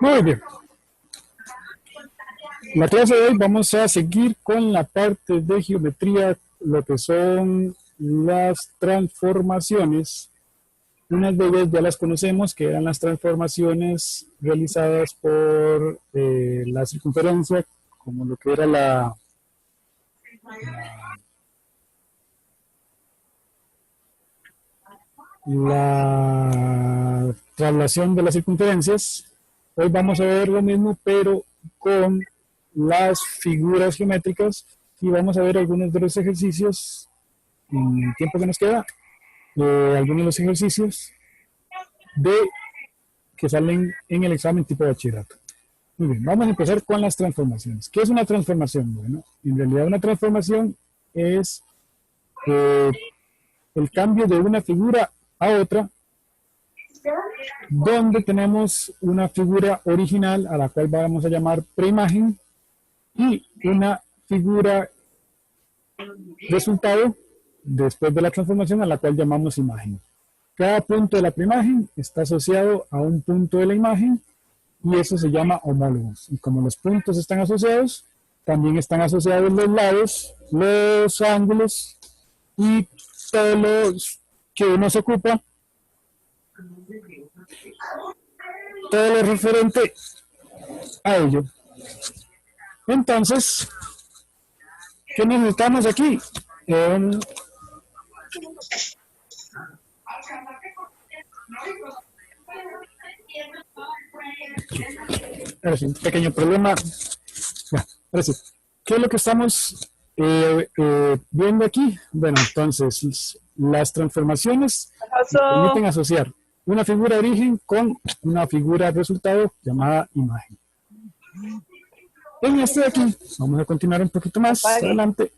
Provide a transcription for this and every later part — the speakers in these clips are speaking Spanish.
Muy bien. La clase de hoy vamos a seguir con la parte de geometría, lo que son las transformaciones. Unas de ellas ya las conocemos, que eran las transformaciones realizadas por la circunferencia, como lo que era la traslación de las circunferencias. Hoy vamos a ver lo mismo, pero con las figuras geométricas, y vamos a ver algunos de los ejercicios en el tiempo que nos queda, algunos de los ejercicios que salen en el examen tipo bachillerato. Muy bien, vamos a empezar con las transformaciones. ¿Qué es una transformación? Bueno, en realidad una transformación es el cambio de una figura a otra, donde tenemos una figura original a la cual vamos a llamar preimagen y una figura resultado después de la transformación a la cual llamamos imagen. Cada punto de la preimagen está asociado a un punto de la imagen y eso se llama homólogos. Y como los puntos están asociados, también están asociados los lados, los ángulos y todo lo que uno se ocupa, todo lo referente a ello. Entonces, ¿qué necesitamos aquí? Ahora sí, un pequeño problema. Ya, ahora sí. ¿Qué es lo que estamos viendo aquí? Bueno, entonces, las transformaciones nos permiten asociar una figura de origen con una figura de resultado llamada imagen. En este de aquí, vamos a continuar un poquito más adelante.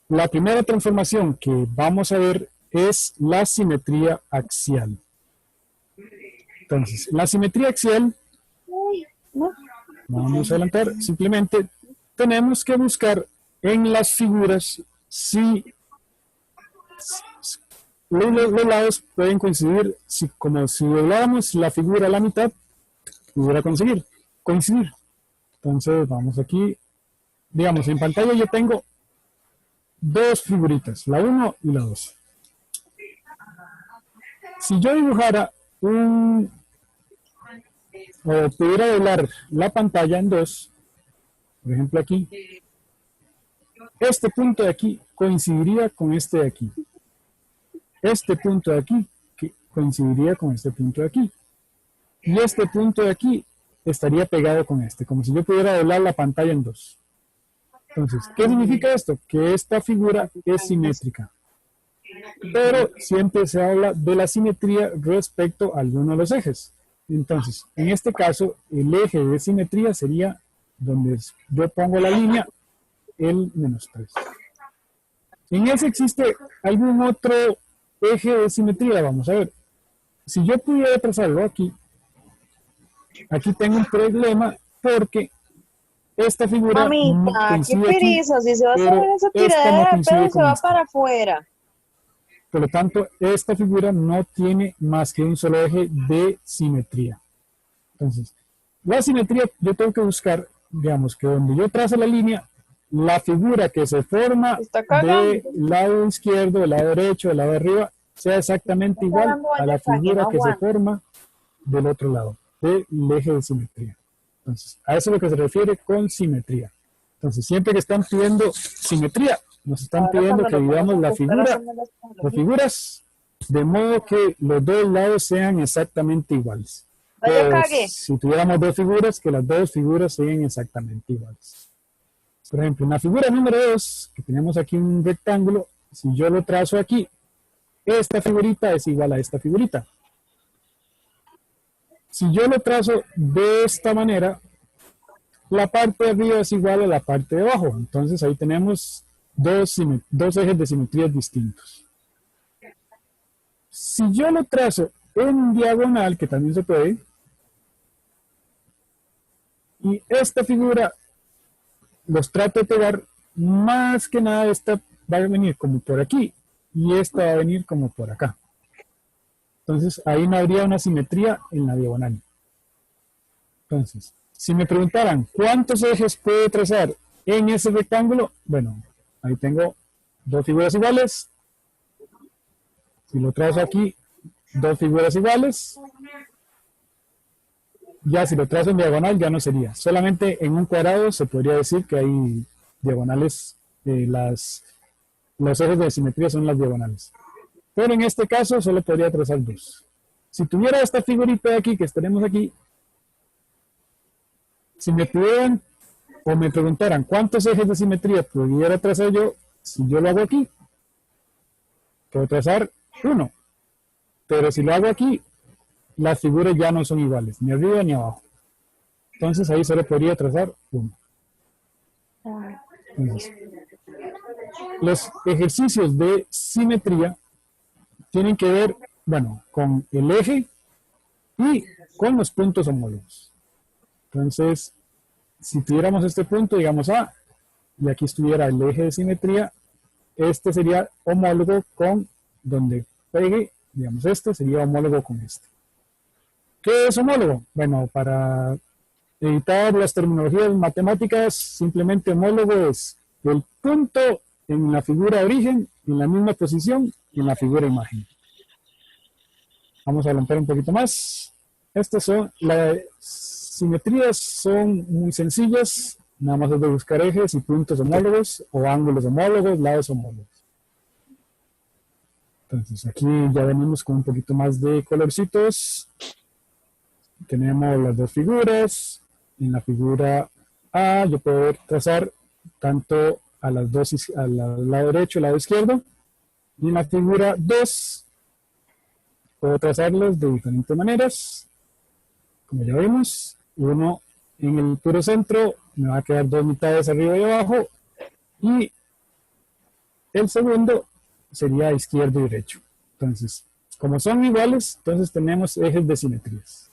La primera transformación que vamos a ver es la simetría axial. Entonces, la simetría axial, vamos a adelantar, simplemente tenemos que buscar en las figuras si los lados pueden coincidir, como si dobláramos la figura a la mitad, pudiera coincidir. Entonces, vamos aquí, digamos, en pantalla yo tengo dos figuritas, la 1 y la 2. Si yo dibujara o pudiera doblar la pantalla en dos, por ejemplo aquí, este punto de aquí coincidiría con este de aquí. Este punto de aquí coincidiría con este punto de aquí. Y este punto de aquí estaría pegado con este, como si yo pudiera doblar la pantalla en dos. Entonces, ¿qué significa esto? Que esta figura es simétrica. Pero siempre se habla de la simetría respecto a alguno de los ejes. Entonces, en este caso, el eje de simetría sería donde yo pongo la línea, el -3. En ese existe algún otro eje de simetría, vamos a ver. Si yo pudiera trazarlo aquí tengo un problema porque esta figura Mamita, qué coincide aquí, pereza, si se va a hacer pero esa esta no tiradera de coincide pedo, se con va esta. para afuera. Por lo tanto, esta figura no tiene más que un solo eje de simetría. Entonces, la simetría yo tengo que buscar, digamos, que donde yo trazo la línea, la figura que se forma del lado izquierdo, del lado derecho, del lado de arriba, sea exactamente igual a la figura que se forma del otro lado, del eje de simetría. Entonces, a eso es lo que se refiere con simetría. Entonces, siempre que están pidiendo simetría, nos están pidiendo que dividamos las figuras de modo que los dos lados sean exactamente iguales. Si tuviéramos dos figuras, que las dos figuras sean exactamente iguales. Por ejemplo, en la figura número 2, que tenemos aquí un rectángulo, si yo lo trazo aquí, esta figurita es igual a esta figurita. Si yo lo trazo de esta manera, la parte de arriba es igual a la parte de abajo. Entonces ahí tenemos dos ejes de simetrías distintos. Si yo lo trazo en diagonal, que también se puede, y esta figura los trato de pegar, más que nada esta va a venir como por aquí y esta va a venir como por acá. Entonces ahí no habría una simetría en la diagonal. Entonces, si me preguntaran cuántos ejes puedo trazar en ese rectángulo, bueno, ahí tengo dos figuras iguales. Si lo trazo aquí, dos figuras iguales. Ya si lo trazo en diagonal ya no sería. Solamente en un cuadrado se podría decir que hay diagonales, los ejes de simetría son las diagonales. Pero en este caso solo podría trazar dos. Si tuviera esta figurita de aquí que tenemos aquí, si me pidieran o me preguntaran cuántos ejes de simetría pudiera trazar yo, si yo lo hago aquí, puedo trazar uno. Pero si lo hago aquí, las figuras ya no son iguales, ni arriba ni abajo. Entonces ahí solo podría trazar uno. Entonces, los ejercicios de simetría tienen que ver, bueno, con el eje y con los puntos homólogos. Entonces, si tuviéramos este punto, digamos A, y aquí estuviera el eje de simetría, este sería homólogo con donde pegue, digamos, este sería homólogo con este. ¿Qué es homólogo? Bueno, para evitar las terminologías matemáticas, simplemente homólogo es el punto en la figura de origen, en la misma posición y en la figura de imagen. Vamos a adelantar un poquito más. Estas son las simetrías, son muy sencillas, nada más es de buscar ejes y puntos homólogos o ángulos homólogos, lados homólogos. Entonces aquí ya venimos con un poquito más de colorcitos. Tenemos las dos figuras. En la figura A yo puedo trazar tanto a las dos, al lado derecho y al lado izquierdo. Y en la figura 2 puedo trazarlos de diferentes maneras. Como ya vimos, uno en el puro centro me va a quedar dos mitades arriba y abajo. Y el segundo sería izquierdo y derecho. Entonces, como son iguales, entonces tenemos ejes de simetrías.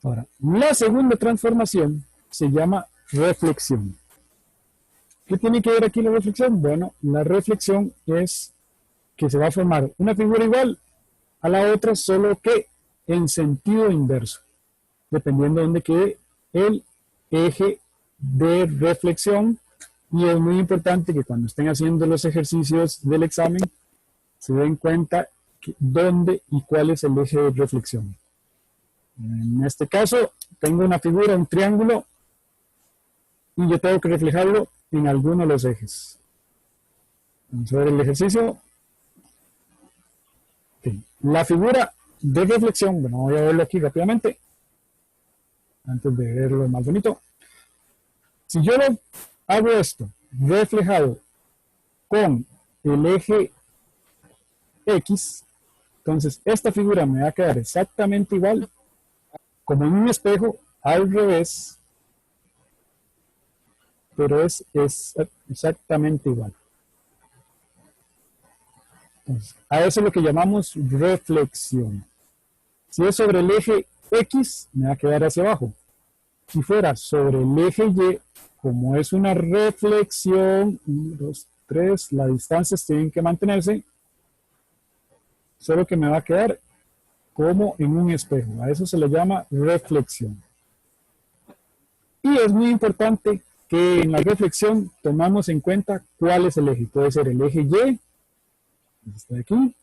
Ahora, la segunda transformación se llama reflexión. ¿Qué tiene que ver aquí la reflexión? Bueno, la reflexión es que se va a formar una figura igual a la otra, solo que en sentido inverso, dependiendo de dónde quede el eje de reflexión. Y es muy importante que cuando estén haciendo los ejercicios del examen se den cuenta dónde y cuál es el eje de reflexión. En este caso, tengo una figura, un triángulo, y yo tengo que reflejarlo en alguno de los ejes. Vamos a ver el ejercicio. Okay. La figura de reflexión, bueno, voy a verlo aquí rápidamente, antes de verlo más bonito. Si yo lo hago esto, reflejado con el eje X, entonces esta figura me va a quedar exactamente igual como en un espejo, al revés, pero es exactamente igual. Entonces, a eso es lo que llamamos reflexión. Si es sobre el eje X, me va a quedar hacia abajo. Si fuera sobre el eje Y, como es una reflexión, 1, 2, 3, las distancias tienen que mantenerse, solo que me va a quedar como en un espejo. A eso se le llama reflexión. Y es muy importante que en la reflexión tomamos en cuenta cuál es el eje. Puede ser el eje Y, que es este de aquí,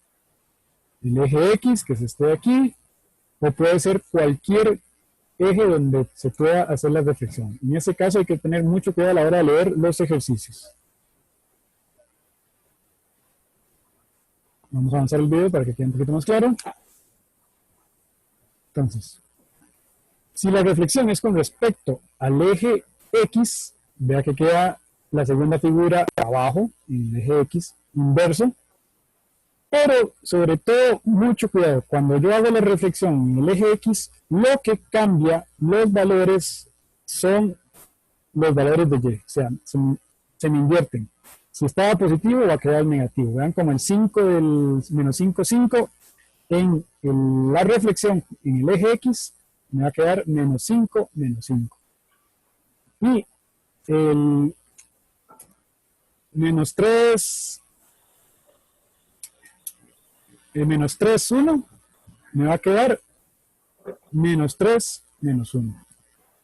el eje X, que es este de aquí, o puede ser cualquier eje donde se pueda hacer la reflexión. En ese caso hay que tener mucho cuidado a la hora de leer los ejercicios. Vamos a avanzar el video para que quede un poquito más claro. Entonces, si la reflexión es con respecto al eje X, vea que queda la segunda figura abajo, en el eje X, inverso. Pero, sobre todo, mucho cuidado. Cuando yo hago la reflexión en el eje X, lo que cambia los valores son los valores de Y. O sea, se me invierten. Si estaba positivo, va a quedar negativo. Vean como el 5 del menos 5, 5. En la reflexión en el eje X, me va a quedar menos 5, menos 5. Y el menos 3, el menos 3, 1, me va a quedar menos 3, menos 1.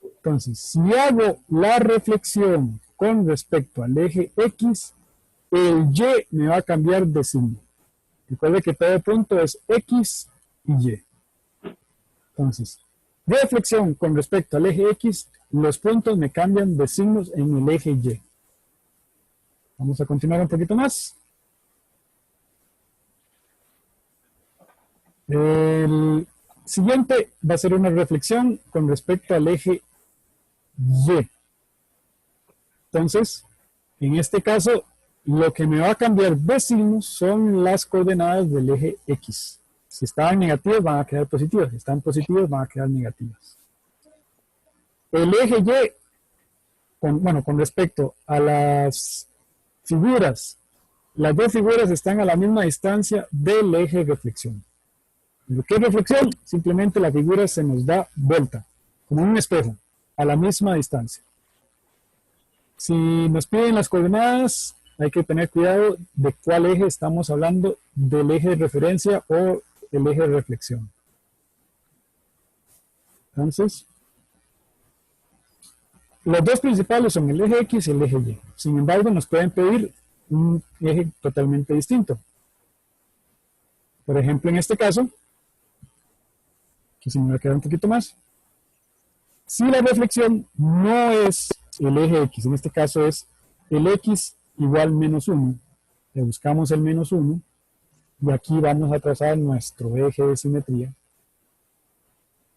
Entonces, si hago la reflexión con respecto al eje X, el Y me va a cambiar de signo. Recuerde que todo punto es X y Y. Entonces, reflexión con respecto al eje X, los puntos me cambian de signos en el eje Y. Vamos a continuar un poquito más. El siguiente va a ser una reflexión con respecto al eje Y. Entonces, en este caso, lo que me va a cambiar de signos son las coordenadas del eje X. Si estaban negativas, van a quedar positivas. Si están positivas, van a quedar negativas. El eje Y, con respecto a las figuras, las dos figuras están a la misma distancia del eje reflexión. Lo que es reflexión, simplemente la figura se nos da vuelta, como un espejo, a la misma distancia. Si nos piden las coordenadas, hay que tener cuidado de cuál eje estamos hablando, del eje de referencia o el eje de reflexión. Entonces, los dos principales son el eje X y el eje Y. Sin embargo, nos pueden pedir un eje totalmente distinto. Por ejemplo, en este caso, que se me va a quedar un poquito más. Si la reflexión no es el eje X, en este caso es el X igual menos 1, le buscamos el menos 1, y aquí vamos a trazar nuestro eje de simetría.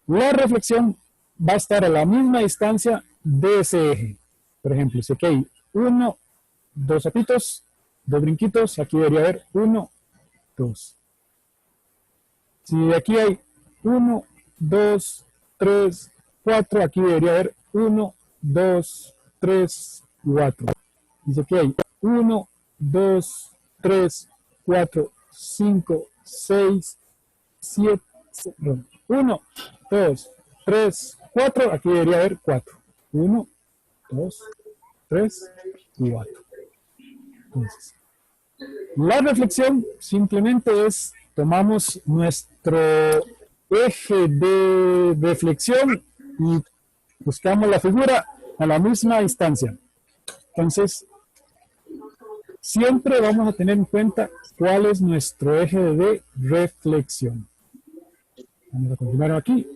La reflexión va a estar a la misma distancia de ese eje. Por ejemplo, si aquí hay 1, 2 zapitos, 2 brinquitos, aquí debería haber 1, 2. Si aquí hay 1, 2, 3, 4, aquí debería haber 1, 2, 3, 4. Dice que hay 1, 2, 3, 4, 5, 6, 7, 1, 2, 3, 4, aquí debería haber 4. 1, 2, 3, 4. Entonces, la reflexión simplemente es, tomamos nuestro eje de reflexión y buscamos la figura a la misma distancia. Entonces, siempre vamos a tener en cuenta cuál es nuestro eje de reflexión. Vamos a continuar aquí.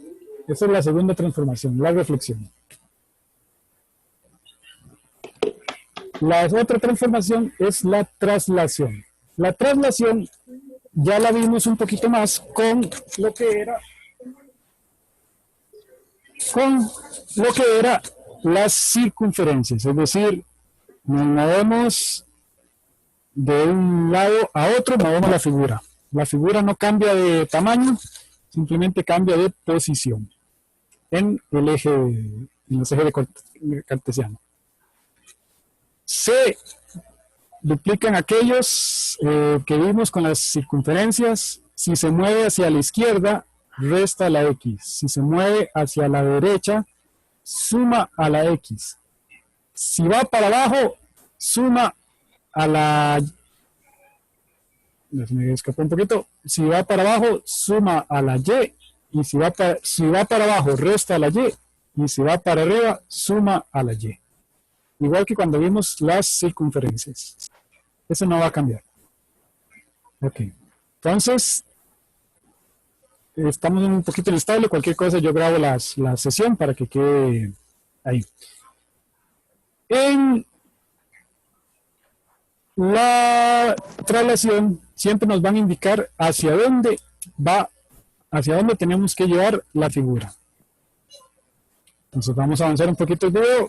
Esa es la segunda transformación, la reflexión. La otra transformación es la traslación. La traslación ya la vimos un poquito más con lo que era las circunferencias, es decir, nos movemos de un lado a otro, movemos la figura. La figura no cambia de tamaño, simplemente cambia de posición en los ejes cartesianos. Se duplican aquellos que vimos con las circunferencias. Si se mueve hacia la izquierda, resta la X. Si se mueve hacia la derecha, suma a la X. Si va para abajo, suma a la... Me escapó un poquito. Si va para abajo, suma a la Y. Y si va para abajo, resta la Y. Y si va para arriba, suma a la Y. Igual que cuando vimos las circunferencias. Eso no va a cambiar. Ok. Entonces, estamos un poquito inestable. Cualquier cosa yo grabo la sesión para que quede ahí. En la traslación siempre nos van a indicar hacia dónde tenemos que llevar la figura. Entonces vamos a avanzar un poquito el video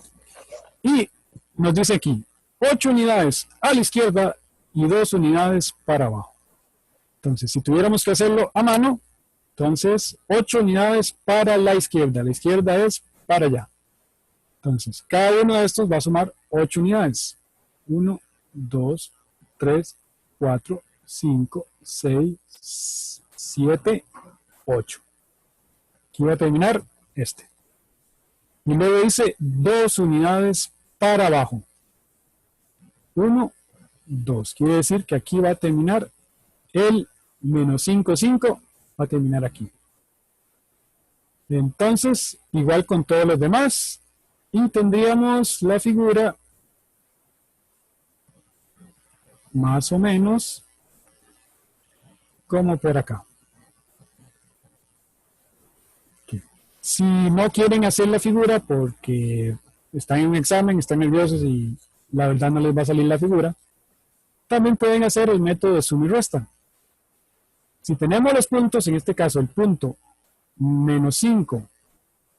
y nos dice aquí 8 unidades a la izquierda y 2 unidades para abajo. Entonces, si tuviéramos que hacerlo a mano, entonces 8 unidades para la izquierda es para allá. Entonces, cada uno de estos va a sumar 8 unidades. 1, 2, 3, 4, 5, 6, 7, 8. Aquí va a terminar este. Y luego dice 2 unidades para abajo. 1, 2. Quiere decir que aquí va a terminar el menos 5, 5. Va a terminar aquí. Entonces, igual con todos los demás, y tendríamos la figura más o menos como por acá. Si no quieren hacer la figura porque están en un examen, están nerviosos y la verdad no les va a salir la figura, también pueden hacer el método de suma y resta. Si tenemos los puntos, en este caso el punto menos 5,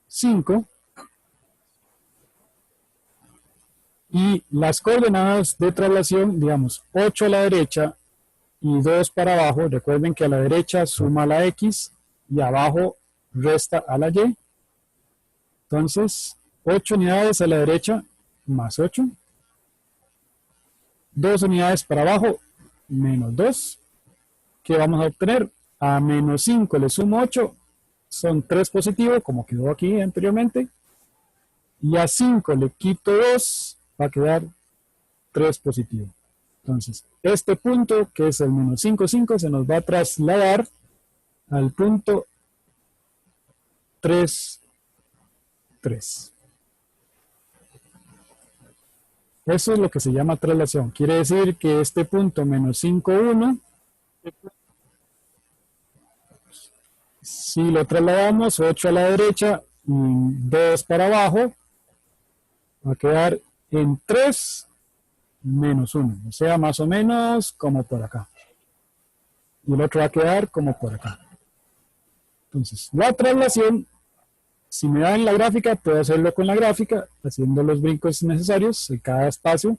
5, y las coordenadas de traslación, digamos, 8 a la derecha y 2 para abajo. Recuerden que a la derecha suma a la X y abajo resta a la Y. Entonces, 8 unidades a la derecha más 8. 2 unidades para abajo menos 2. ¿Qué vamos a obtener? A menos 5 le sumo 8. Son 3 positivos, como quedó aquí anteriormente. Y a 5 le quito 2, va a quedar 3 positivo. Entonces, este punto, que es el menos 5, 5, se nos va a trasladar al punto 3, 3. Eso es lo que se llama traslación. Quiere decir que este punto menos 5, 1, si lo trasladamos 8 a la derecha y 2 para abajo, va a quedar en 3 menos 1. O sea, más o menos como por acá. Y el otro va a quedar como por acá. Entonces, la traslación, si me da en la gráfica, puedo hacerlo con la gráfica, haciendo los brincos necesarios en cada espacio.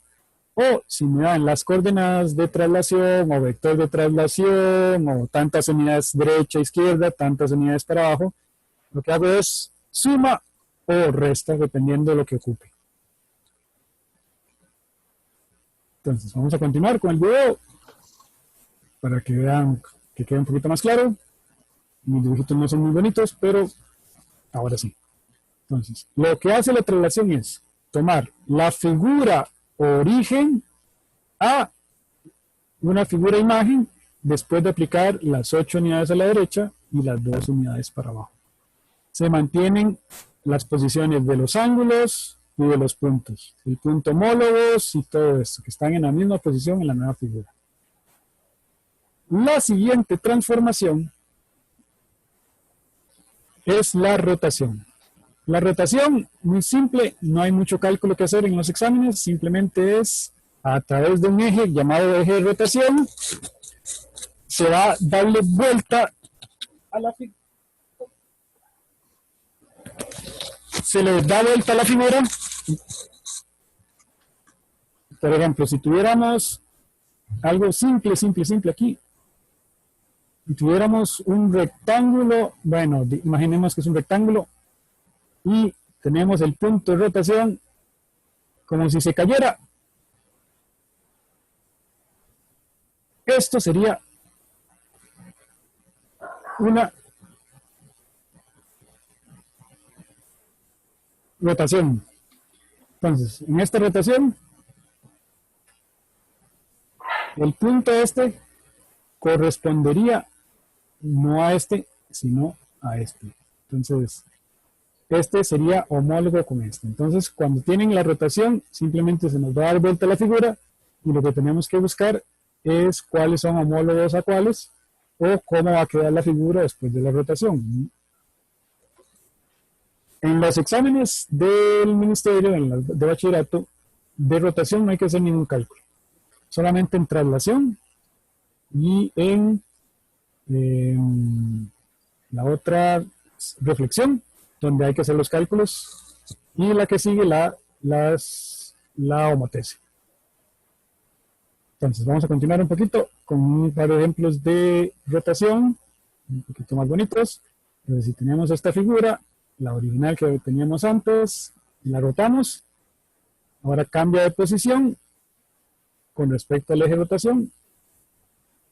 O si me dan las coordenadas de traslación o vector de traslación o tantas unidades derecha, izquierda, tantas unidades para abajo, lo que hago es suma o resta dependiendo de lo que ocupe. Entonces vamos a continuar con el video para que vean que quede un poquito más claro. Mis dibujitos no son muy bonitos, pero ahora sí. Entonces, lo que hace la traslación es tomar la figura origen a una figura imagen después de aplicar las 8 unidades a la derecha y las 2 unidades para abajo. Se mantienen las posiciones de los ángulos y de los puntos, el punto homólogos y todo esto, que están en la misma posición en la nueva figura. La siguiente transformación es la rotación. La rotación, muy simple, no hay mucho cálculo que hacer en los exámenes, simplemente es a través de un eje llamado eje de rotación, se va a darle vuelta a la figura. Se le da vuelta a la figura. Por ejemplo, si tuviéramos algo simple aquí, y tuviéramos un rectángulo, bueno, imaginemos que es un rectángulo, y tenemos el punto de rotación como si se cayera. Esto sería una rotación. Entonces, en esta rotación, el punto este correspondería no a este, sino a este. Entonces, este sería homólogo con este. Entonces, cuando tienen la rotación, simplemente se nos va a dar vuelta la figura y lo que tenemos que buscar es cuáles son homólogos a cuáles o cómo va a quedar la figura después de la rotación. En los exámenes del ministerio, de bachillerato, de rotación no hay que hacer ningún cálculo. Solamente en traslación y en la otra reflexión, donde hay que hacer los cálculos, y la que sigue la homotese. Entonces vamos a continuar un poquito con un par de ejemplos de rotación, un poquito más bonitos. Entonces, si tenemos esta figura, la original que teníamos antes, la rotamos, ahora cambia de posición con respecto al eje de rotación.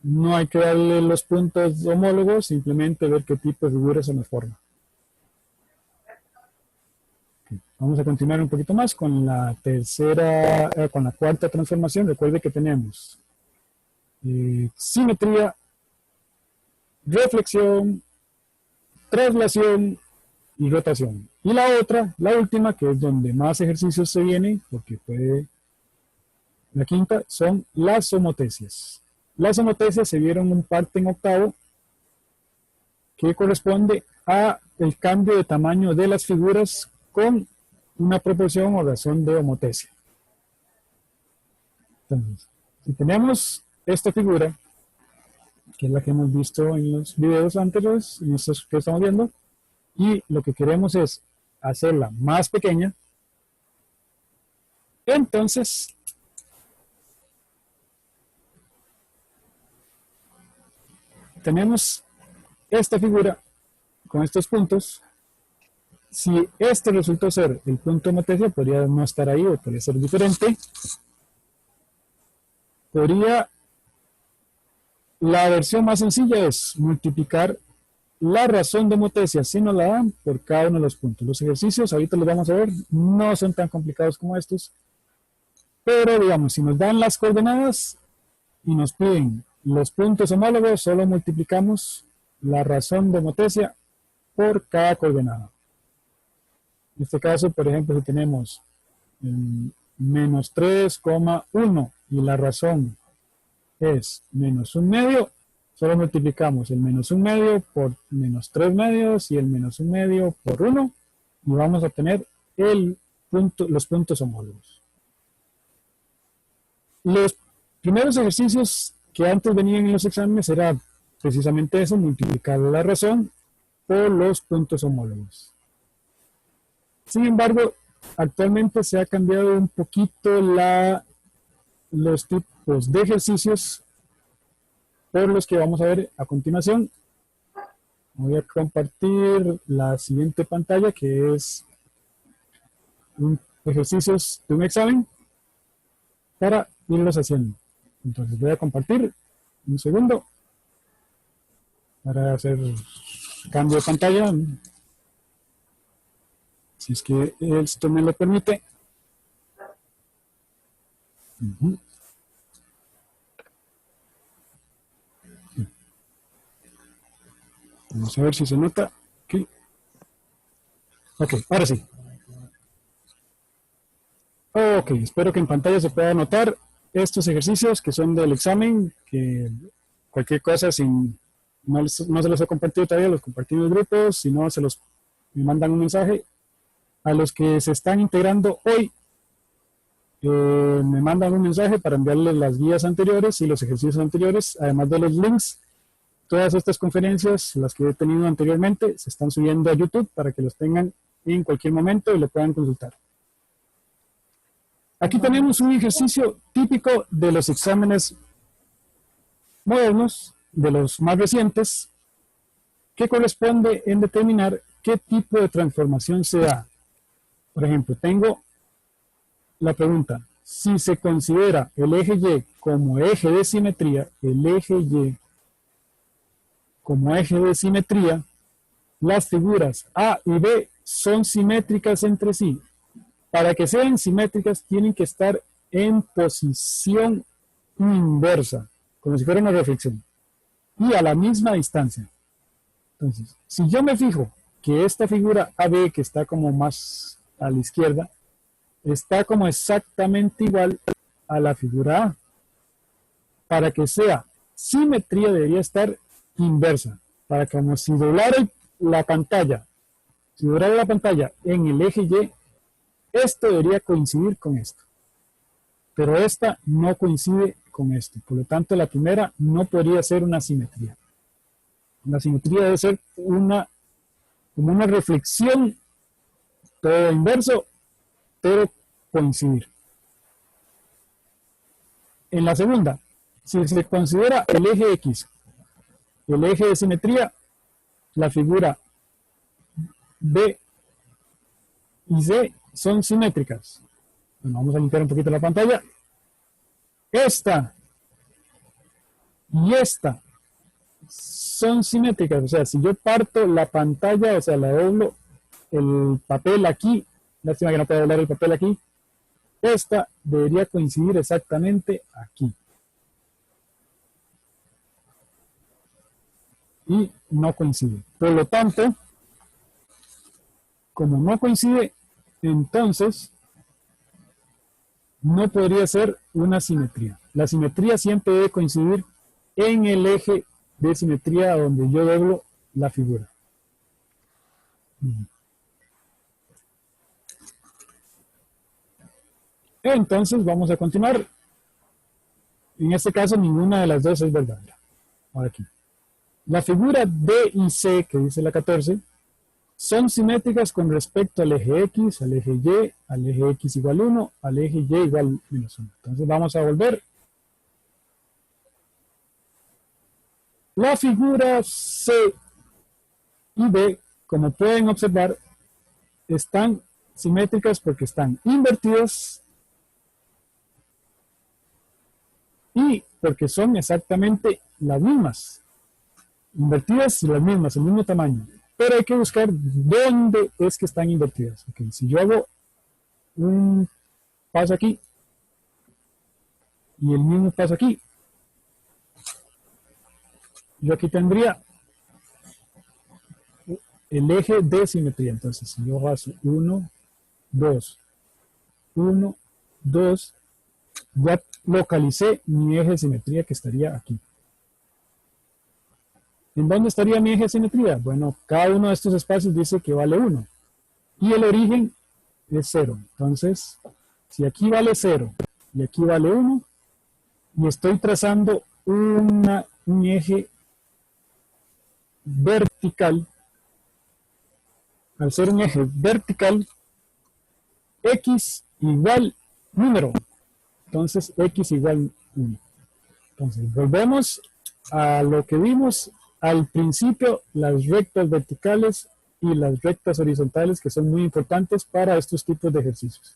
No hay que darle los puntos homólogos, simplemente ver qué tipo de figura se nos forma. Vamos a continuar un poquito más con la tercera, con la cuarta transformación. Recuerde que tenemos simetría, reflexión, traslación y rotación. Y la otra, la última, que es donde más ejercicios se vienen, porque puede, la quinta, son las homotesias. Las homotesias se vieron un parte en octavo, que corresponde a el cambio de tamaño de las figuras con una proporción o razón de homotesia. Entonces, si tenemos esta figura, que es la que hemos visto en los videos anteriores, en estos que estamos viendo, y lo que queremos es hacerla más pequeña, entonces tenemos esta figura con estos puntos. Si este resultó ser el punto de homotesia, podría no estar ahí o podría ser diferente. La versión más sencilla es multiplicar la razón de homotesia, si nos la dan, por cada uno de los puntos. Los ejercicios, ahorita los vamos a ver, no son tan complicados como estos, pero digamos, si nos dan las coordenadas y nos piden los puntos homólogos, solo multiplicamos la razón de homotesia por cada coordenada. En este caso, por ejemplo, si tenemos menos 3,1 y la razón es menos 1/2, solo multiplicamos el menos 1/2 por menos 3/2 y el menos 1/2 por 1 y vamos a obtener los puntos homólogos. Los primeros ejercicios que antes venían en los exámenes era precisamente eso, multiplicar la razón por los puntos homólogos. Sin embargo, actualmente se ha cambiado un poquito los tipos de ejercicios por los que vamos a ver a continuación. Voy a compartir la siguiente pantalla, que es ejercicios de un examen para irlos haciendo. Entonces voy a compartir un segundo para hacer cambio de pantalla, si es que esto me lo permite. Vamos a ver si se nota. Aquí. Ok, ahora sí. Ok, espero que en pantalla se pueda notar estos ejercicios que son del examen, que cualquier cosa, no se los he compartido todavía, los compartí en los grupos, si no, me mandan un mensaje. A los que se están integrando hoy, me mandan un mensaje para enviarles las guías anteriores y los ejercicios anteriores, además de los links. Todas estas conferencias, las que he tenido anteriormente, se están subiendo a YouTube para que los tengan en cualquier momento y lo puedan consultar. Aquí tenemos un ejercicio típico de los exámenes modernos, de los más recientes, que corresponde en determinar qué tipo de transformación se da. Por ejemplo, tengo la pregunta, si se considera el eje Y como eje de simetría, las figuras A y B son simétricas entre sí. Para que sean simétricas tienen que estar en posición inversa, como si fuera una reflexión, y a la misma distancia. Entonces, si yo me fijo que esta figura AB, que está como más a la izquierda, está como exactamente igual a la figura A. Para que sea simetría debería estar inversa. Para que como si doblara la pantalla en el eje Y, esto debería coincidir con esto. Pero esta no coincide con esto. Por lo tanto, la primera no podría ser una simetría. La simetría debe ser como una reflexión, todo inverso, pero coincidir. En la segunda, si se considera el eje X, el eje de simetría, la figura B y C son simétricas. Bueno, vamos a limpiar un poquito la pantalla. Esta y esta son simétricas. O sea, si yo parto la pantalla, o sea, la doblo el papel aquí, lástima que no puedo doblar el papel aquí, esta debería coincidir exactamente aquí. Y no coincide. Por lo tanto, Como no coincide, entonces no podría ser una simetría. La simetría siempre debe coincidir en el eje de simetría donde yo doblo la figura. Entonces vamos a continuar. En este caso ninguna de las dos es verdadera. Ahora aquí. La figura D y C, que dice la 14, son simétricas con respecto al eje X, al eje Y, al eje X igual 1, al eje Y igual menos 1. Entonces vamos a volver. La figura C y D, como pueden observar, están simétricas porque están invertidas y porque son exactamente las mismas. Invertidas y las mismas, el mismo tamaño. Pero hay que buscar dónde es que están invertidas. Okay, si yo hago un paso aquí y el mismo paso aquí, yo aquí tendría el eje de simetría. Entonces, si yo hago 1, 2, 1, 2, ya localicé mi eje de simetría que estaría aquí. ¿En dónde estaría mi eje de simetría? Bueno, cada uno de estos espacios dice que vale 1. Y el origen es 0. Entonces, si aquí vale 0 y aquí vale 1, y estoy trazando un eje vertical, al ser un eje vertical, x igual número. Entonces, x igual 1. Entonces, volvemos a lo que vimos al principio, las rectas verticales y las rectas horizontales, que son muy importantes para estos tipos de ejercicios.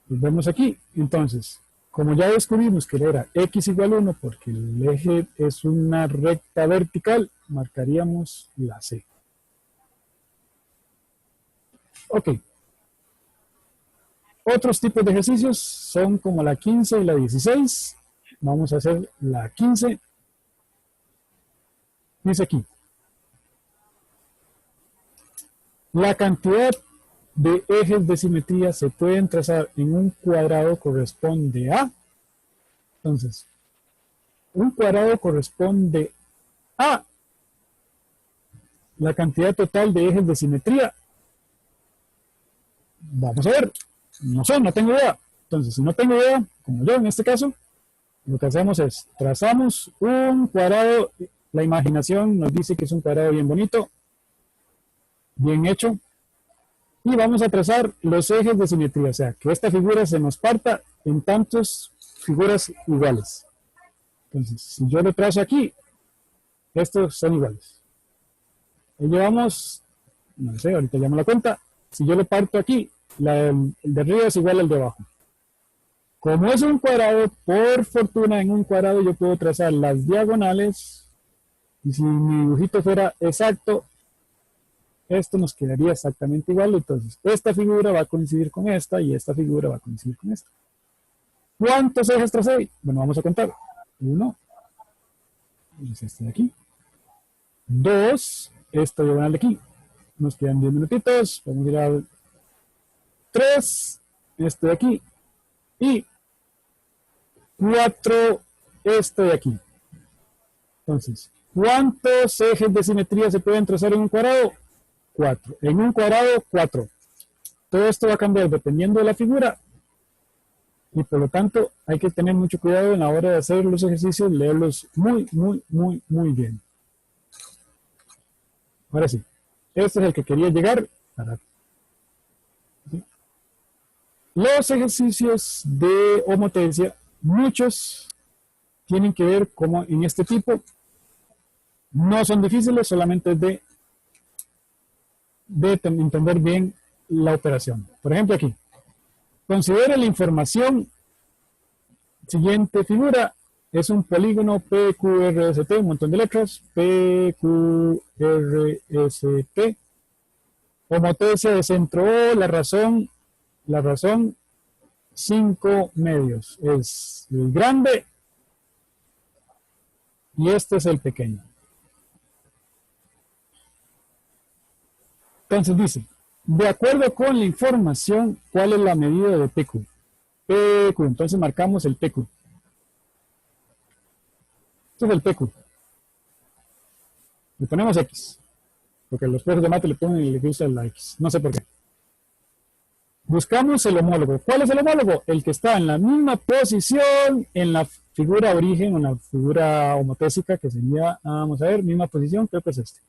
Volvemos aquí. Entonces, como ya descubrimos que era x igual 1, porque el eje es una recta vertical, marcaríamos la C. Ok. Otros tipos de ejercicios son como la 15 y la 16. Vamos a hacer la 15. Dice aquí. La cantidad de ejes de simetría se pueden trazar en un cuadrado corresponde a. Entonces, un cuadrado corresponde a la cantidad total de ejes de simetría. Vamos a ver. No sé, no tengo idea. Entonces, si no tengo idea, como yo en este caso, lo que hacemos es, trazamos un cuadrado, la imaginación nos dice que es un cuadrado bien bonito, bien hecho, y vamos a trazar los ejes de simetría, o sea, que esta figura se nos parta en tantas figuras iguales. Entonces, si yo lo trazo aquí, estos son iguales. Y llevamos, no sé, ahorita ya me la cuenta, si yo lo parto aquí, el de arriba es igual al de abajo. Como es un cuadrado, por fortuna en un cuadrado yo puedo trazar las diagonales, y si mi dibujito fuera exacto, esto nos quedaría exactamente igual. Entonces, esta figura va a coincidir con esta y esta figura va a coincidir con esta. ¿Cuántos ejes tracé? Bueno, vamos a contar. 1, es este de aquí. 2, esta diagonal de aquí. Nos quedan 10 minutitos. Vamos a ir a 3, este de aquí. Y 4, este de aquí. Entonces, ¿cuántos ejes de simetría se pueden trazar en un cuadrado? 4. En un cuadrado, 4. Todo esto va a cambiar dependiendo de la figura. Y por lo tanto, hay que tener mucho cuidado en la hora de hacer los ejercicios, leerlos muy, muy, muy, muy bien. Ahora sí, este es el que quería llegar. Los ejercicios de homotencia, muchos tienen que ver como en este tipo. No son difíciles, solamente es de entender bien la operación. Por ejemplo, aquí. Considere la información. Siguiente figura es un polígono PQRST, un montón de letras. PQRST. Homotecia de centro O, la razón 5 medios. Es el grande y este es el pequeño. Entonces dice, de acuerdo con la información, ¿cuál es la medida de PQ? PQ, entonces marcamos el PQ. Este es el PQ. Le ponemos X, porque los profes de mate le ponen y le gusta la X, no sé por qué. Buscamos el homólogo. ¿Cuál es el homólogo? El que está en la misma posición en la figura origen o en la figura homotésica, que sería, vamos a ver, misma posición, creo que es este.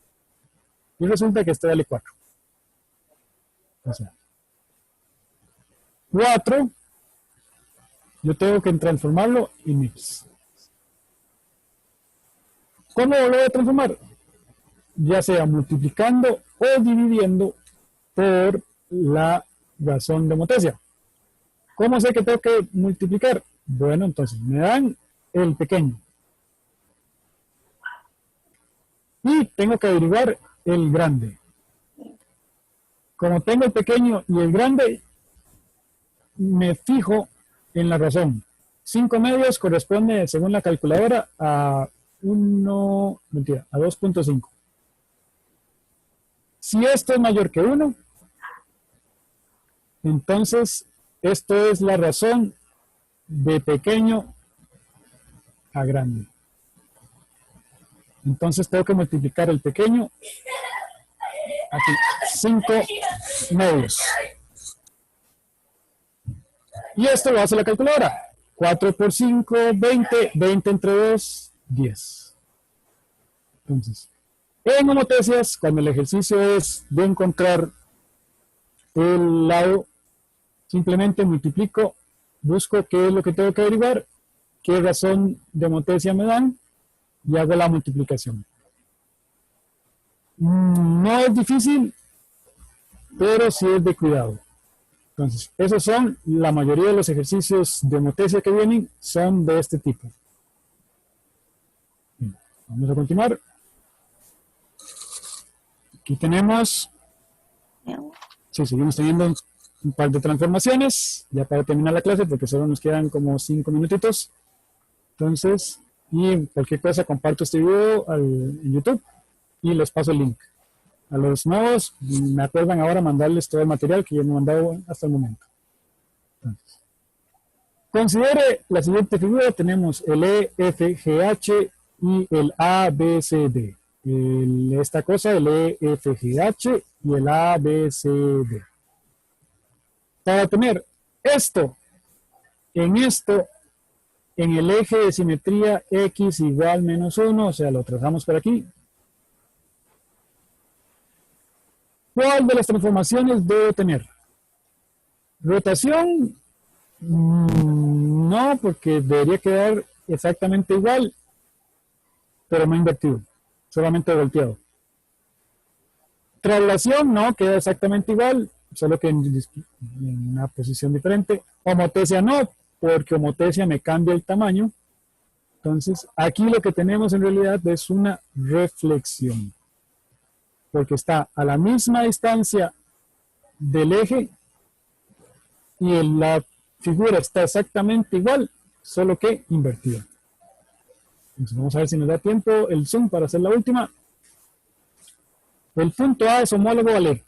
Y resulta que este vale 4. O sea, 4, yo tengo que transformarlo en X. ¿Cómo lo voy a transformar? Ya sea multiplicando o dividiendo por la razón de homotesia. ¿Cómo sé que tengo que multiplicar? Bueno, entonces me dan el pequeño. Y tengo que averiguar el grande. Como tengo el pequeño y el grande, me fijo en la razón. 5 medios corresponde, según la calculadora, a 2.5. Si esto es mayor que 1, entonces esto es la razón de pequeño a grande. Entonces tengo que multiplicar el pequeño aquí, 5 medios. Y esto lo hace la calculadora. 4 por 5, 20, 20 entre 2, 10. Entonces, en homotesias, cuando el ejercicio es de encontrar el lado, simplemente multiplico, busco qué es lo que tengo que averiguar, qué razón de homotesia me dan, y hago la multiplicación. No es difícil, pero sí es de cuidado. Entonces, esos son, la mayoría de los ejercicios de homotesia que vienen son de este tipo. Bien, vamos a continuar. Aquí tenemos, sí, seguimos teniendo un par de transformaciones, ya para terminar la clase, porque solo nos quedan como 5 minutitos. Entonces, y cualquier cosa comparto este video en YouTube y les paso el link. A los nuevos, me acuerdan ahora mandarles todo el material que yo me he mandado hasta el momento. Entonces, considere la siguiente figura, tenemos el EFGH y el ABCD. Esta cosa, el EFGH y el ABCD. Para tener esto, en el eje de simetría X igual menos 1, o sea, lo trazamos por aquí. ¿Cuál de las transformaciones debo tener? Rotación, no, porque debería quedar exactamente igual, pero no invertido, solamente volteado. Traslación, no, queda exactamente igual, solo que en una posición diferente. Homotesia, no, porque homotesia me cambia el tamaño. Entonces, aquí lo que tenemos en realidad es una reflexión, porque está a la misma distancia del eje y la figura está exactamente igual, solo que invertida. Entonces, vamos a ver si nos da tiempo el zoom para hacer la última. El punto A es homólogo al E.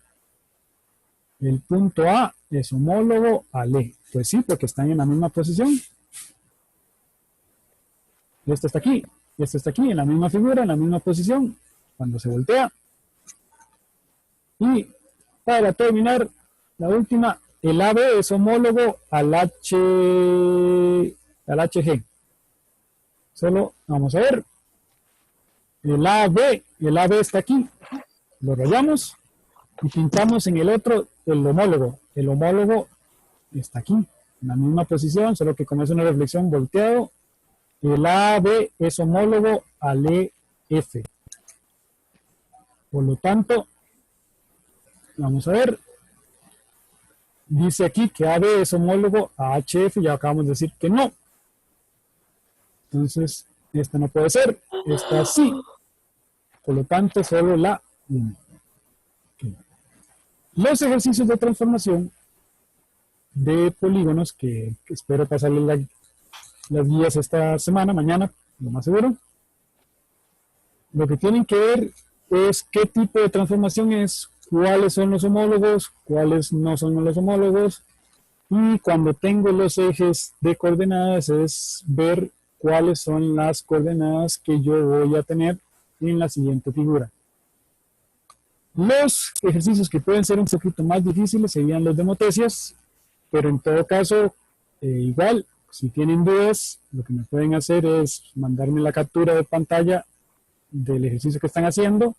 El punto A es homólogo al E. Pues sí, porque están en la misma posición. Este está aquí, este está aquí, en la misma figura, en la misma posición, cuando se voltea. Y para terminar, la última, el AB es homólogo al HG. Solo vamos a ver. El AB está aquí. Lo rayamos y pintamos en el otro el homólogo. El homólogo está aquí, en la misma posición, solo que como es una reflexión volteado, el AB es homólogo al EF. Por lo tanto, vamos a ver. Dice aquí que AB es homólogo a HF, ya acabamos de decir que no. Entonces, esta no puede ser, esta sí. Por lo tanto, solo la 1. Okay. Los ejercicios de transformación de polígonos, que espero pasarles las guías esta semana, mañana, lo más seguro. Lo que tienen que ver es qué tipo de transformación es, cuáles son los homólogos, cuáles no son los homólogos. Y cuando tengo los ejes de coordenadas es ver cuáles son las coordenadas que yo voy a tener en la siguiente figura. Los ejercicios que pueden ser un poquito más difíciles serían los de motesias, pero en todo caso, igual, si tienen dudas, lo que me pueden hacer es mandarme la captura de pantalla del ejercicio que están haciendo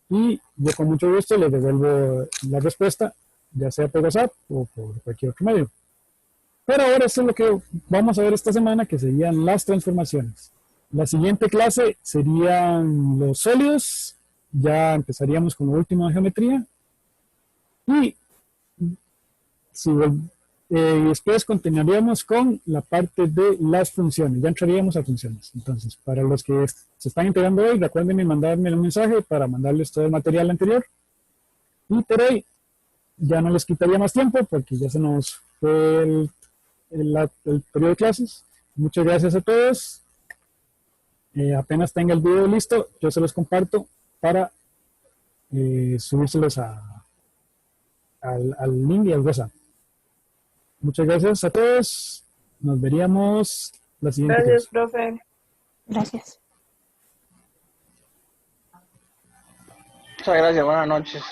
y yo con mucho gusto les devuelvo la respuesta, ya sea por WhatsApp o por cualquier otro medio. Pero ahora esto es lo que vamos a ver esta semana, que serían las transformaciones. La siguiente clase serían los sólidos, ya empezaríamos con lo último de geometría y si después continuaríamos con la parte de las funciones, ya entraríamos a funciones. Entonces, para los que se están integrando hoy, recuerden mandarme un mensaje para mandarles todo el material anterior. Y por hoy ya no les quitaría más tiempo porque ya se nos fue el periodo de clases. Muchas gracias a todos. Apenas tenga el video listo, yo se los comparto para subírselos al link y al WhatsApp. Muchas gracias a todos. Nos veríamos la siguiente Gracias, clase. profe. Gracias. Muchas gracias, buenas noches.